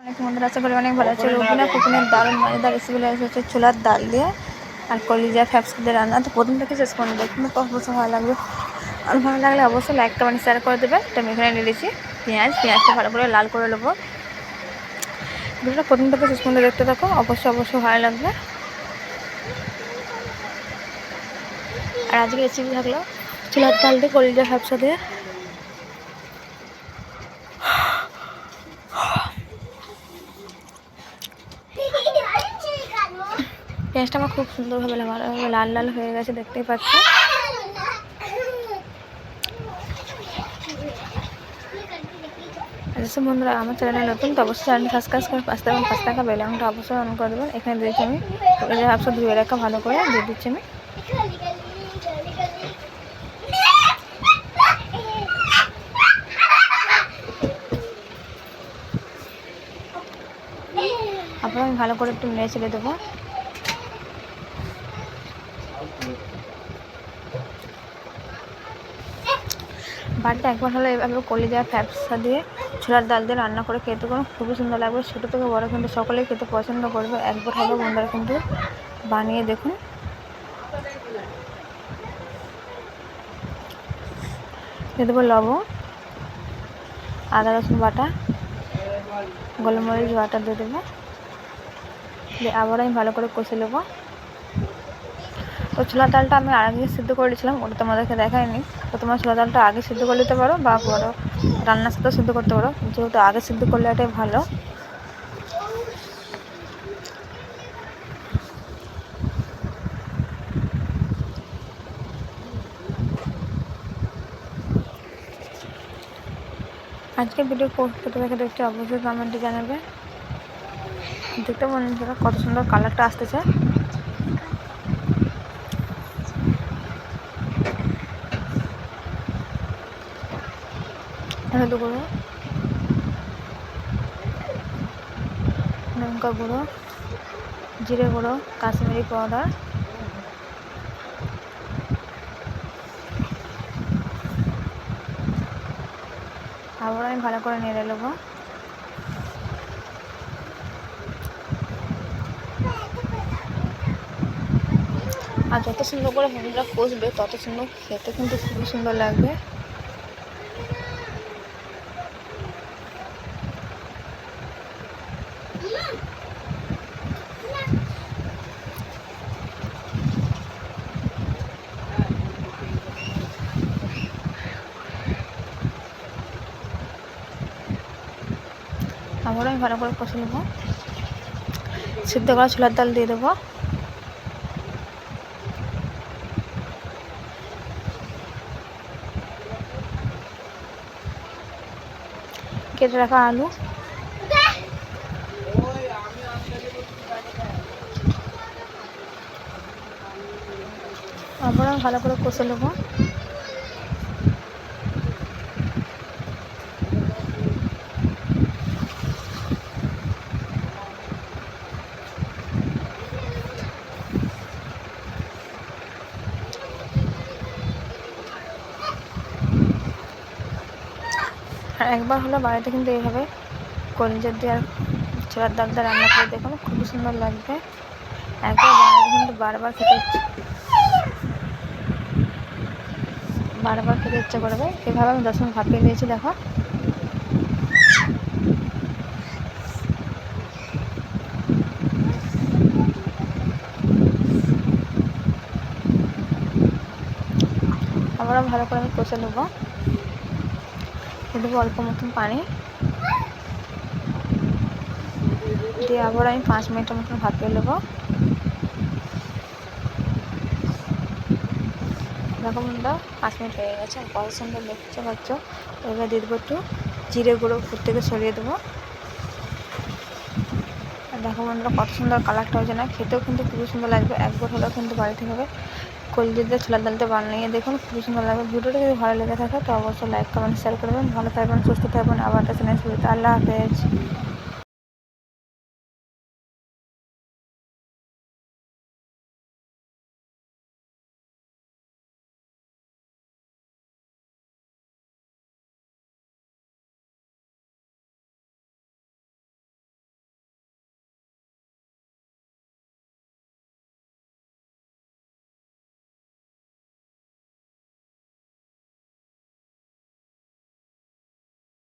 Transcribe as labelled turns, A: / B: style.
A: অনেক বন্ধুরা আশা করি অনেক ভালো আছে। রুবিনা কুকিংয়ের দারুণ মজাদার রেসিপিগুলো এসেছে ছোলার ডাল দিয়ে আর কলিজা ফ্যাপস দিয়ে রান্না। তো প্রথম থেকে শেষ পর্যন্ত দেখুন, অবশ্যই ভালো লাগবে। আর ভালো লাগলে অবশ্যই লাইক কমেন্ট শেয়ার করে দেবেন। তো আমি এখানে নিয়ে নিয়েছি পেঁয়াজটা ভালো করে লাল করে নেবো। ভিডিওটা প্রথম থেকে শেষ পর্যন্ত দেখতে থাকো, অবশ্যই ভালো লাগবে। আর আজকে রেসিপি থাকলো ছোলার ডাল দিয়ে কলিজা ফ্যাপসা দিয়ে। পেঁয়াজটা আমার খুব সুন্দরভাবে ভালোভাবে লাল লাল হয়ে গেছে, দেখতেই পাচ্ছি। যেসব বন্ধুরা আমার চ্যানেলে নতুন, তো অবশ্যই চ্যানেল সাবস্ক্রাইব করে পাশে এবং পাশে থাকা বেল আইকনটা অবশ্যই অন করে দেবেন। এখানে দিয়েছি আমি কলিজা ফ্যাপসা ধুয়ে রাখা ভালো করে দিয়ে দিচ্ছি আমি। তারপর আমি ভালো করে একটু নেড়ে ছেড়ে দেবো। বাড়িতে একবার হলে এভাবে কলিজা ফ্যাপসা দিয়ে ছোলার ডাল দিয়ে রান্না করে খেতে কোনো খুবই সুন্দর লাগবে। ছোটো থেকে বড়ো কিন্তু সকলেই খেতে পছন্দ করবে। একবার হলেও বন্ধুরা কিন্তু বানিয়ে দেখুন। দিয়ে দেবো লবণ, আদা রসুন বাটা, গোলমরিচ বাটা দিয়ে দেবো। দিয়ে আবার আমি ভালো করে কষে নেবো। তো ছোলার ডালটা আমি আগে সিদ্ধ করে নিয়েছিলাম, ওটা তোমাদেরকে দেখায়নি। তো তোমার ছোলার ডালটা আগে সিদ্ধ করে নিতে পারো বা বড়ো রান্নার সাথে সিদ্ধ করতে পারো, যেহেতু আগে সিদ্ধ করলে এটাই ভালো। আজকের ভিডিও কোথা থেকে দেখতে অবশ্যই কমেন্টে জানাবে। দেখতে বন্ধুরা কত সুন্দর কালারটা আসতেছে। হলুদ গুঁড়ো, লঙ্কা গুঁড়ো, জিরে গুঁড়ো, কাশ্মীরি পাউডার, আবার আমি ভালো করে নেড়ে নেবো। আর যত সুন্দর করে বন্ধুরা কষবে তত সুন্দর খেতে কিন্তু খুবই সুন্দর লাগবে। আবার আমি ভালো করে কষে নেবো। সিদ্ধ করা ছোলার ডাল দিয়ে দেবো। কেটে রাখা আলু, আবার আমি ভালো করে কষে নেবো। আর একবার হলো বাড়িতে কিন্তু এইভাবে কলিজা দিয়ে আর ছোলার ডাল দিয়ে রান্না করে দেখুন, খুবই সুন্দর লাগবে। একবার বানালে কিন্তু বারবার খেতে ইচ্ছা করবে। এভাবে আমি 10 মিনিট ভাপিয়ে নিয়েছি, দেখো। আবারও ভালো করে আমি কষে নেবো। দেবো অল্প মতন পানি দিয়ে আবার আমি 5 মিনিটের মতন ভাপিয়ে নেবো। দেখো বন্ধুরা 5 মিনিট হয়ে গেছে, কত সুন্দর দেখতে পাচ্ছ। এবার দিয়ে দেবো একটু জিরে গুঁড়ো, উপর থেকে ছড়িয়ে দেবো। আর দেখো বন্ধুরা কত সুন্দর কালারটা হয়েছে না, খেতেও কিন্তু খুবই সুন্দর লাগবে। একবার হলেও কিন্তু বাড়ি থেকে হবে কলিজা দিয়ে ছোলার ডালটা বানিয়ে দেখুন, খুবই সুন্দর লাগবে। ভিডিওটা যদি ভালো লেগে থাকে তো অবশ্যই লাইক কমেন্ট শেয়ার করবেন। ভালো থাকবেন, সুস্থ থাকবেন। আবার একটা চ্যানেল শুরুতে। আল্লাহ হাফেজ।